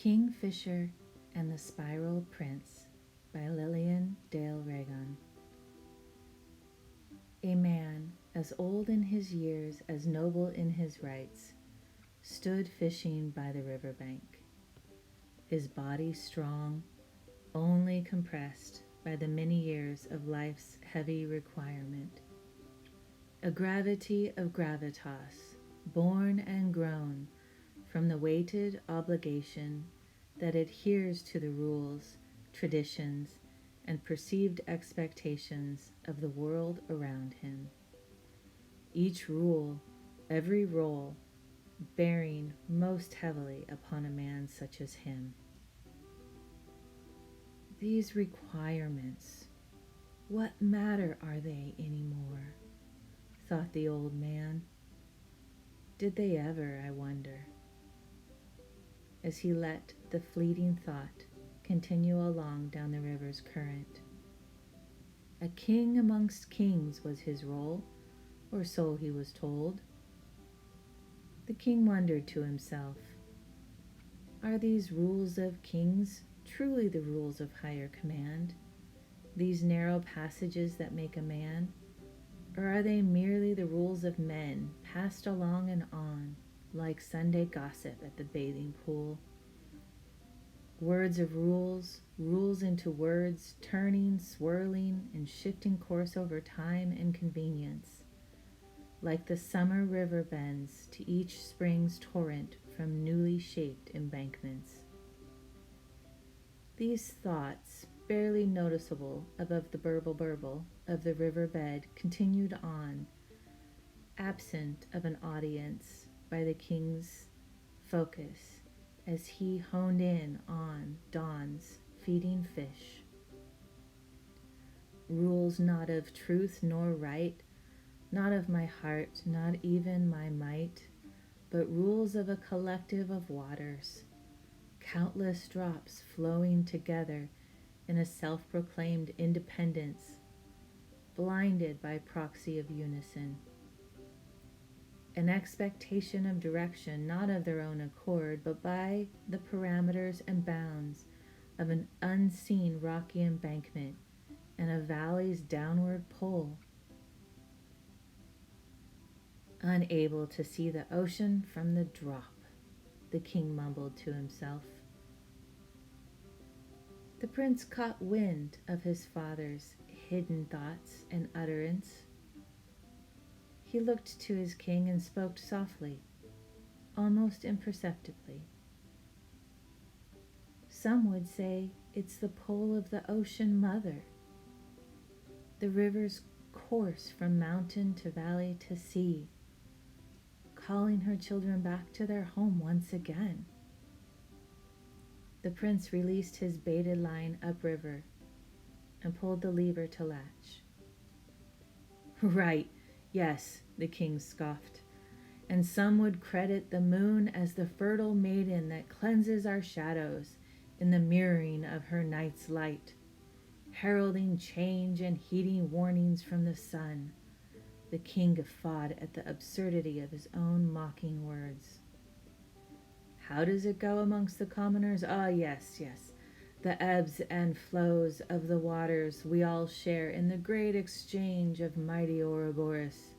KingFisher and the Spiral Prince by Lillian Dale Reagan. A man, as old in his years as noble in his rights, stood fishing by the river bank, his body strong, only compressed by the many years of life's heavy requirement. A gravity of gravitas, born and grown from the weighted obligation that adheres to the rules, traditions, and perceived expectations of the world around him. Each rule, every role, bearing most heavily upon a man such as him. These requirements, what matter are they anymore? Thought the old man. Did they ever, I wonder? As he let the fleeting thought continue along down the river's current. A king amongst kings was his role, or so he was told. The king wondered to himself, are these rules of kings truly the rules of higher command, these narrow passages that make a man, or are they merely the rules of men passed along and on, like Sunday gossip at the bathing pool? Words of rules, rules into words, turning, swirling, and shifting course over time and convenience, like the summer river bends to each spring's torrent from newly shaped embankments. These thoughts, barely noticeable above the burble of the riverbed, continued on, absent of an audience by the king's focus, as he honed in on Dawn's feeding fish. Rules not of truth nor right, not of my heart, not even my might, but rules of a collective of waters, countless drops flowing together in a self-proclaimed independence, blinded by proxy of unison. An expectation of direction not of their own accord, but by the parameters and bounds of an unseen rocky embankment and a valley's downward pull. Unable to see the ocean from the drop, the king mumbled to himself. The prince caught wind of his father's hidden thoughts and utterance. He looked to his king and spoke softly, almost imperceptibly. Some would say it's the pull of the ocean mother, the river's course from mountain to valley to sea, calling her children back to their home once again. The prince released his baited line upriver and pulled the lever to latch. Right, yes, the king scoffed, and some would credit the moon as the fertile maiden that cleanses our shadows in the mirroring of her night's light, heralding change and heeding warnings from the sun. The king guffawed at the absurdity of his own mocking words. How does it go amongst the commoners? Ah, yes, the ebbs and flows of the waters we all share in the great exchange of mighty Ouroboros.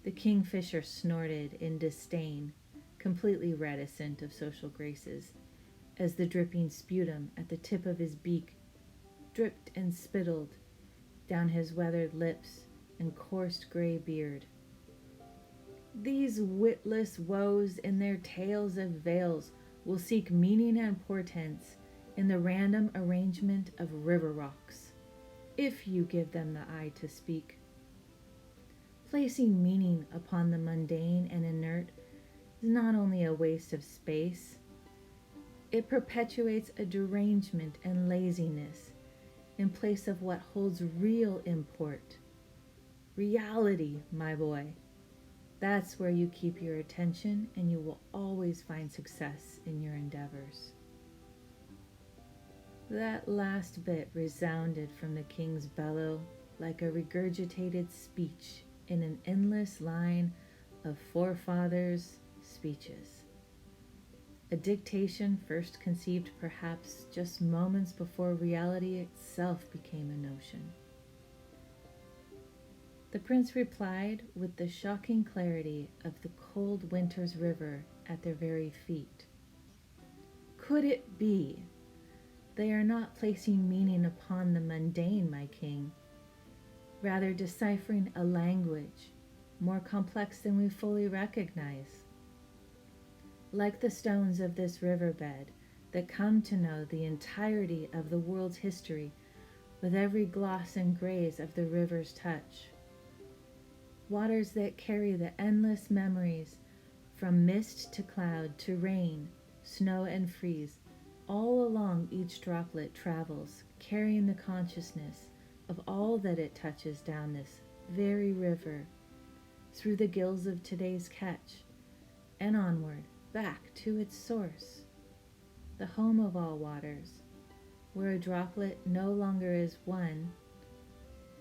The KingFisher snorted in disdain, completely reticent of social graces, as the dripping sputum at the tip of his beak dripped and spittled down his weathered lips and coarse gray beard. These witless woes in their tales of veils will seek meaning and portents in the random arrangement of river rocks, if you give them the eye to speak. Placing meaning upon the mundane and inert is not only a waste of space, it perpetuates a derangement and laziness in place of what holds real import. Reality, my boy. That's where you keep your attention, and you will always find success in your endeavors. That last bit resounded from the king's bellow like a regurgitated speech in an endless line of forefathers' speeches. a dictation first conceived perhaps just moments before reality itself became a notion. The prince replied with the shocking clarity of the cold winter's river at their very feet. Could it be? They are not placing meaning upon the mundane, my king, rather deciphering a language more complex than we fully recognize. Like the stones of this riverbed that come to know the entirety of the world's history with every gloss and graze of the river's touch. Waters that carry the endless memories from mist to cloud to rain, snow and freeze. All along each droplet travels, carrying the consciousness of all that it touches down this very river, through the gills of today's catch, and onward, back to its source, the home of all waters, where a droplet no longer is one,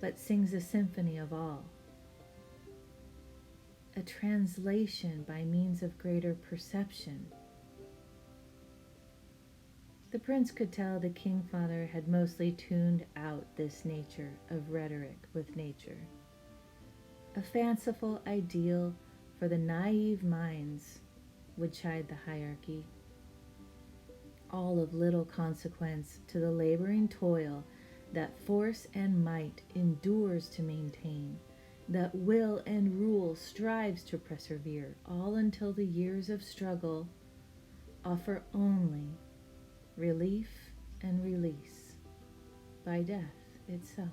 but sings a symphony of all. A translation by means of greater perception. The prince could tell the king-father had mostly tuned out this nature of rhetoric with nature. A fanciful ideal for the naive minds, would chide the hierarchy. All of little consequence to the laboring toil that force and might endures to maintain, that will and rule strives to persevere, all until the years of struggle offer only relief and release by death itself.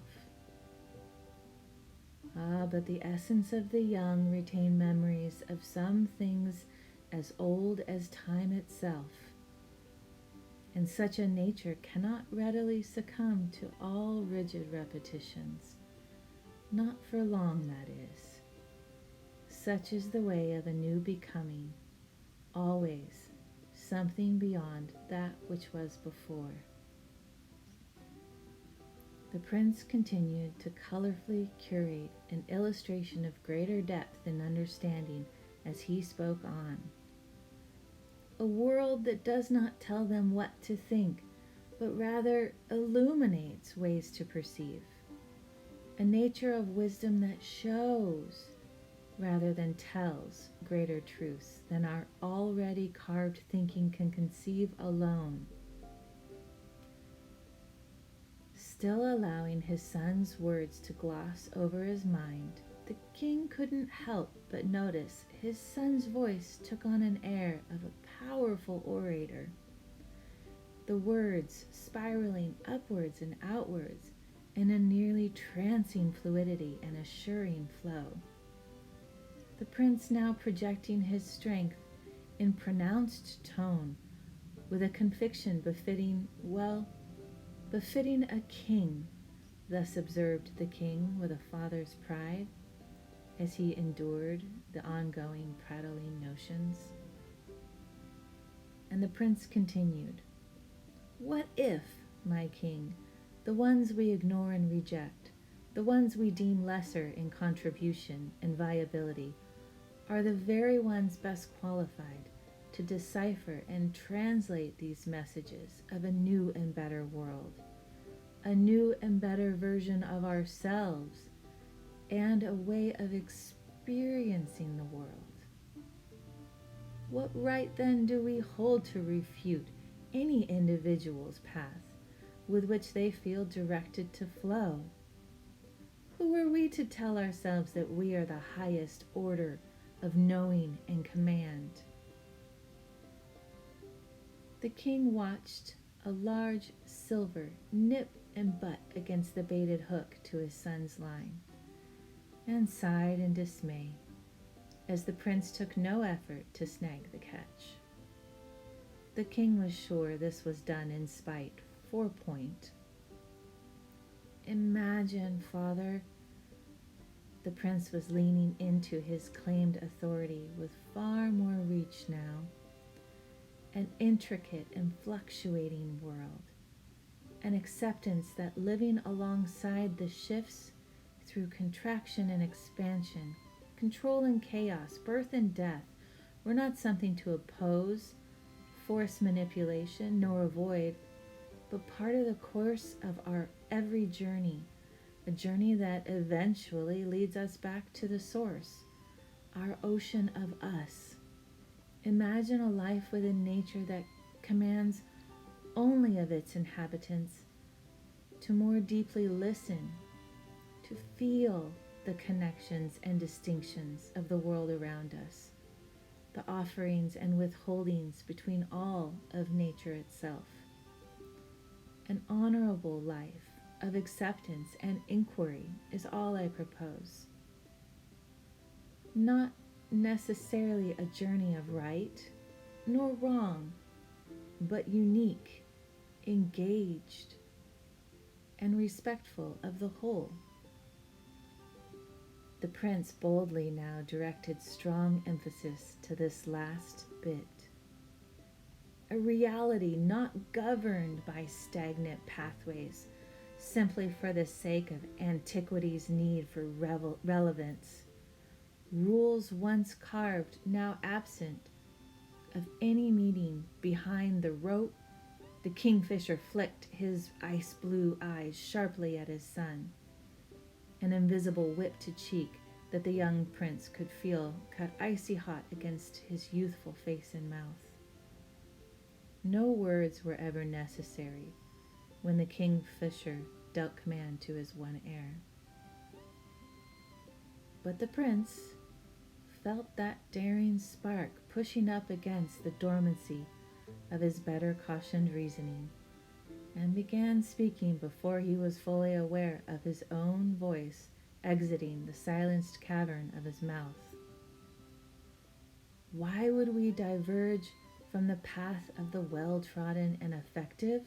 Ah, but the essence of the young retain memories of some things as old as time itself, and such a nature cannot readily succumb to all rigid repetitions, not for long, that is. Such is the way of a new becoming, always something beyond that which was before. The prince continued to colorfully curate an illustration of greater depth and understanding as he spoke on. A world that does not tell them what to think, but rather illuminates ways to perceive. A nature of wisdom that shows rather than tells greater truths than our already carved thinking can conceive alone. Still allowing his son's words to gloss over his mind, the king couldn't help but notice his son's voice took on an air of a powerful orator, the words spiraling upwards and outwards in a nearly trancing fluidity and assuring flow. The prince now projecting his strength in pronounced tone, with a conviction befitting a king, thus observed the king with a father's pride, as he endured the ongoing prattling notions. And the prince continued, "What if, my king, the ones we ignore and reject, the ones we deem lesser in contribution and viability, are the very ones best qualified to decipher and translate these messages of a new and better world, a new and better version of ourselves, and a way of experiencing the world? What right then do we hold to refute any individual's path with which they feel directed to flow? Who are we to tell ourselves that we are the highest order of knowing and command?" The king watched a large silver nip and butt against the baited hook to his son's line, and sighed in dismay as the prince took no effort to snag the catch. The king was sure this was done in spite, for point. "Imagine, father," the prince was leaning into his claimed authority with far more reach now, "an intricate and fluctuating world, an acceptance that living alongside the shifts through contraction and expansion, control and chaos, birth and death, were not something to oppose, force manipulation nor avoid, but part of the course of our every journey, a journey that eventually leads us back to the source, our ocean of us. Imagine a life within nature that commands only of its inhabitants to more deeply listen, to feel the connections and distinctions of the world around us, the offerings and withholdings between all of nature itself. An honorable life of acceptance and inquiry is all I propose. Not necessarily a journey of right nor wrong, but unique, engaged, and respectful of the whole. The prince boldly now directed strong emphasis to this last bit. A reality not governed by stagnant pathways, simply for the sake of antiquity's need for relevance. Rules once carved, now absent of any meaning behind the rope. The kingfisher flicked his ice blue eyes sharply at his son, an invisible whip to cheek that the young prince could feel cut icy hot against his youthful face and mouth. No words were ever necessary when the kingfisher dealt command to his one heir. But the prince felt that daring spark pushing up against the dormancy of his better cautioned reasoning, and began speaking before he was fully aware of his own voice exiting the silenced cavern of his mouth. Why would we diverge from the path of the well-trodden and effective?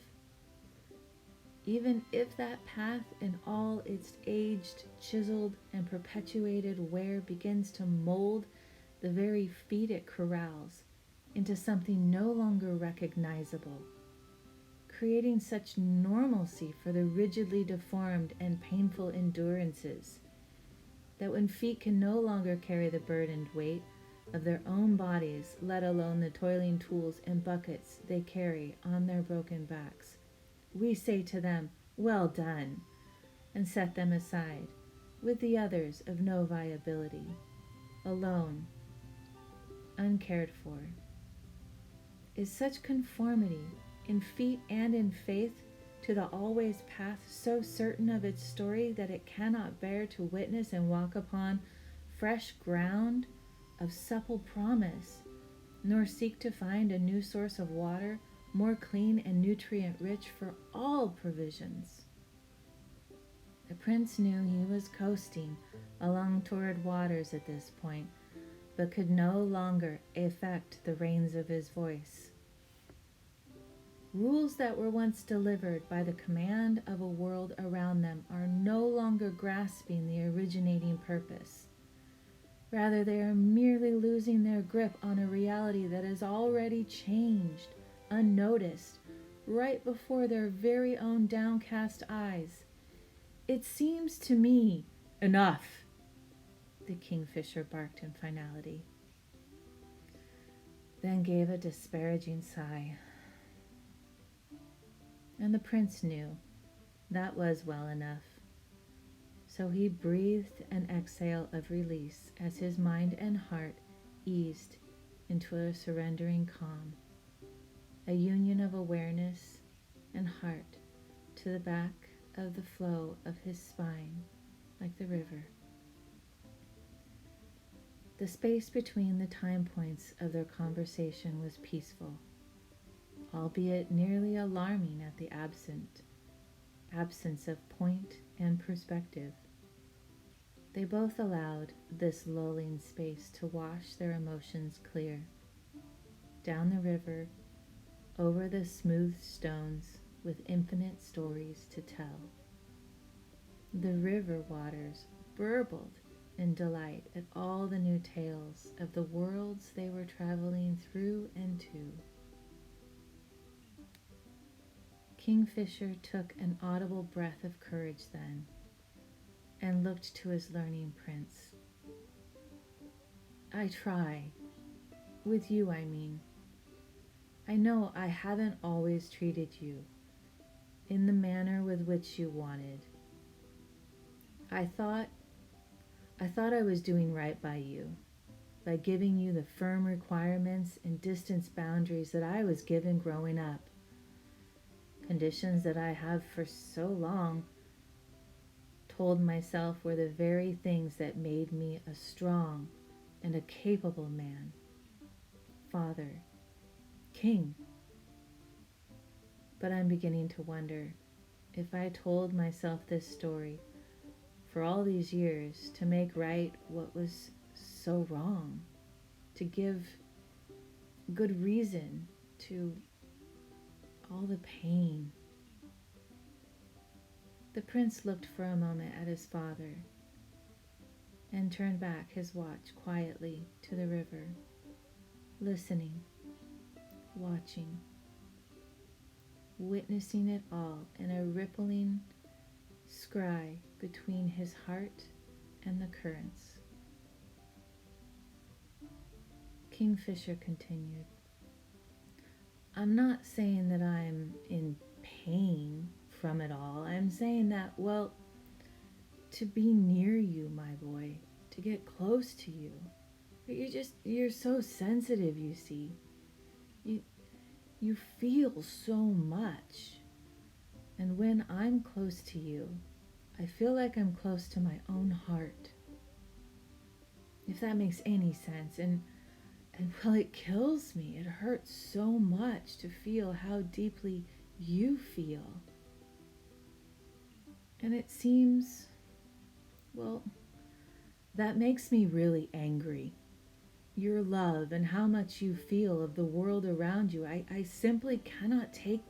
Even if that path in all its aged, chiseled, and perpetuated wear begins to mold the very feet it corrals into something no longer recognizable, creating such normalcy for the rigidly deformed and painful endurances that when feet can no longer carry the burdened weight of their own bodies, let alone the toiling tools and buckets they carry on their broken backs, we say to them, "Well done," and set them aside with the others of no viability, alone, uncared for. Is such conformity in feet and in faith to the always path so certain of its story that it cannot bear to witness and walk upon fresh ground of supple promise, nor seek to find a new source of water more clean and nutrient-rich for all provisions? The prince knew he was coasting along toward waters at this point, but could no longer effect the reins of his voice. Rules that were once delivered by the command of a world around them are no longer grasping the originating purpose. Rather, they are merely losing their grip on a reality that has already changed, unnoticed, right before their very own downcast eyes. It seems to me, enough, the kingfisher barked in finality, then gave a disparaging sigh. And the prince knew that was well enough. So he breathed an exhale of release as his mind and heart eased into a surrendering calm, a union of awareness and heart to the back of the flow of his spine like the river. The space between the time points of their conversation was peaceful, albeit nearly alarming at the absence of point and perspective. They both allowed this lulling space to wash their emotions clear, down the river, over the smooth stones with infinite stories to tell. The river waters burbled in delight at all the new tales of the worlds they were traveling through and to. KingFisher took an audible breath of courage then, and looked to his learning prince. I try, with you I mean, I know I haven't always treated you in the manner with which you wanted. I thought I was doing right by you, by giving you the firm requirements and distance boundaries that I was given growing up. Conditions that I have for so long told myself were the very things that made me a strong and a capable man, father, king. But I'm beginning to wonder if I told myself this story for all these years to make right what was so wrong, to give good reason to all the pain. The prince looked for a moment at his father and turned back his watch quietly to the river, listening, watching, witnessing it all in a rippling scry between his heart and the currents. KingFisher continued, I'm not saying that I'm in pain from it all. I'm saying that, well, to be near you, my boy, to get close to you. But you're so sensitive, you see. You feel so much. And when I'm close to you, I feel like I'm close to my own heart. If that makes any sense. And well, it kills me. It hurts so much to feel how deeply you feel. And it seems, well, that makes me really angry. Your love and how much you feel of the world around you, I simply cannot take.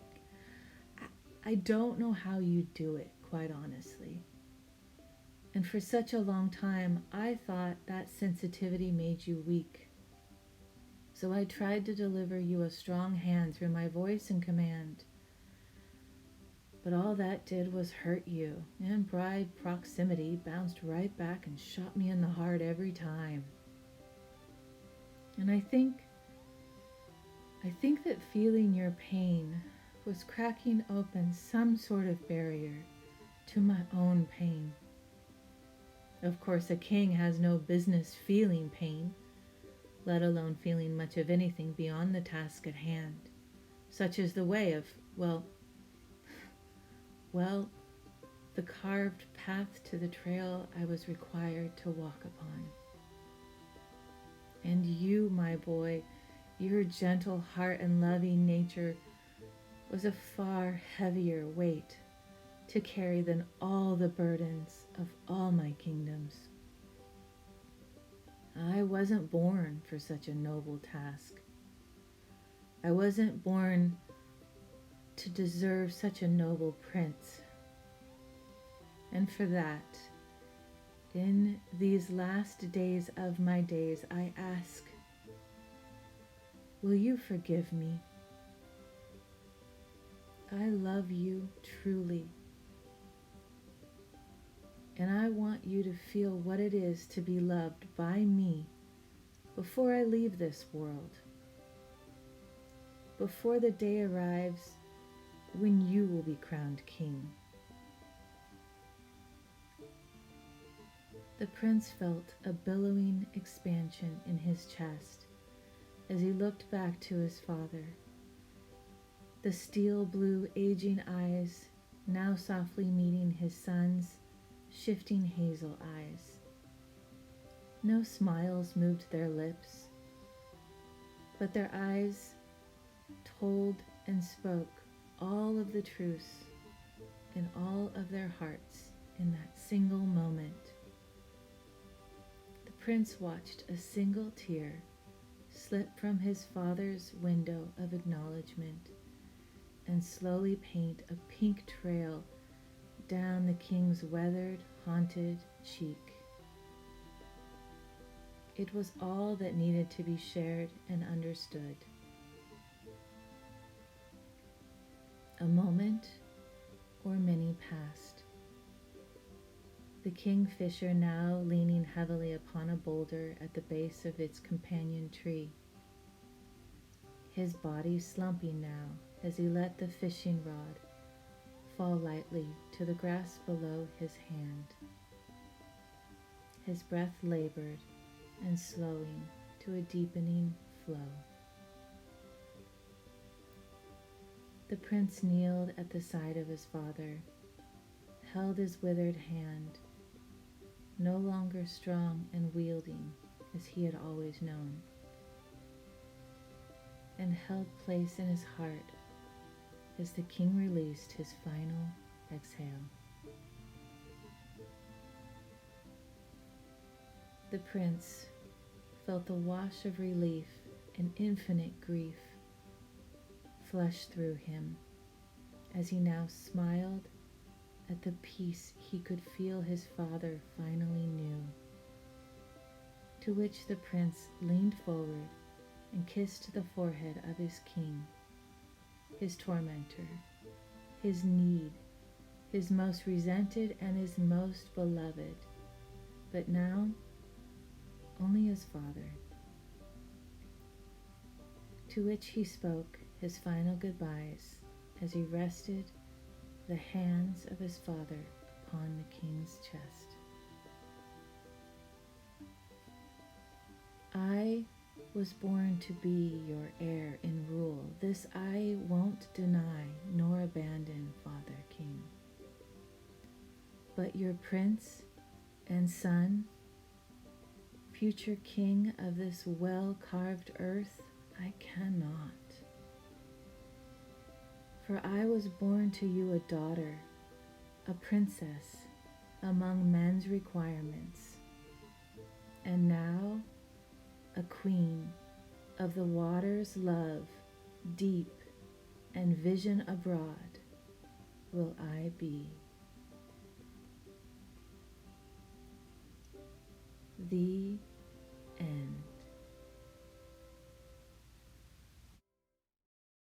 I don't know how you do it, quite honestly. And for such a long time, I thought that sensitivity made you weak. So I tried to deliver you a strong hand through my voice and command. But all that did was hurt you, and bride proximity bounced right back and shot me in the heart every time. And I think that feeling your pain was cracking open some sort of barrier to my own pain. Of course, a king has no business feeling pain, let alone feeling much of anything beyond the task at hand, such as the way of, well, the carved path to the trail I was required to walk upon. And you, my boy, your gentle heart and loving nature was a far heavier weight to carry than all the burdens of all my kingdoms. I wasn't born for such a noble task. I wasn't born to deserve such a noble prince. And for that, in these last days of my days, I ask, will you forgive me? I love you truly. And I want you to feel what it is to be loved by me before I leave this world. Before the day arrives when you will be crowned king. The prince felt a billowing expansion in his chest as he looked back to his father. The steel blue aging eyes now softly meeting his son's shifting hazel eyes. No smiles moved their lips, but their eyes told and spoke all of the truths in all of their hearts in that single moment. The prince watched a single tear slip from his father's window of acknowledgement and slowly paint a pink trail down the king's weathered, haunted cheek. It was all that needed to be shared and understood. A moment or many passed. The KingFisher now leaning heavily upon a boulder at the base of its companion tree. his body slumping now as he let the fishing rod fall lightly to the grass below his hand. His breath labored and slowing to a deepening flow. The prince kneeled at the side of his father, held his withered hand, no longer strong and wielding as he had always known, and held place in his heart as the king released his final exhale. The prince felt the wash of relief and infinite grief flush through him as he now smiled at the peace he could feel his father finally knew, to which the prince leaned forward and kissed the forehead of his king, his tormentor, his need, his most resented and his most beloved, but now only his father, to which he spoke his final goodbyes as he rested the hands of his father upon the king's chest. I was born to be your heir in rule. This I won't deny nor abandon, Father King. But your prince and son, future king of this well-carved earth, I cannot. For I was born to you a daughter, a princess among men's requirements, and now a queen of the water's love, deep and vision abroad, will I be. The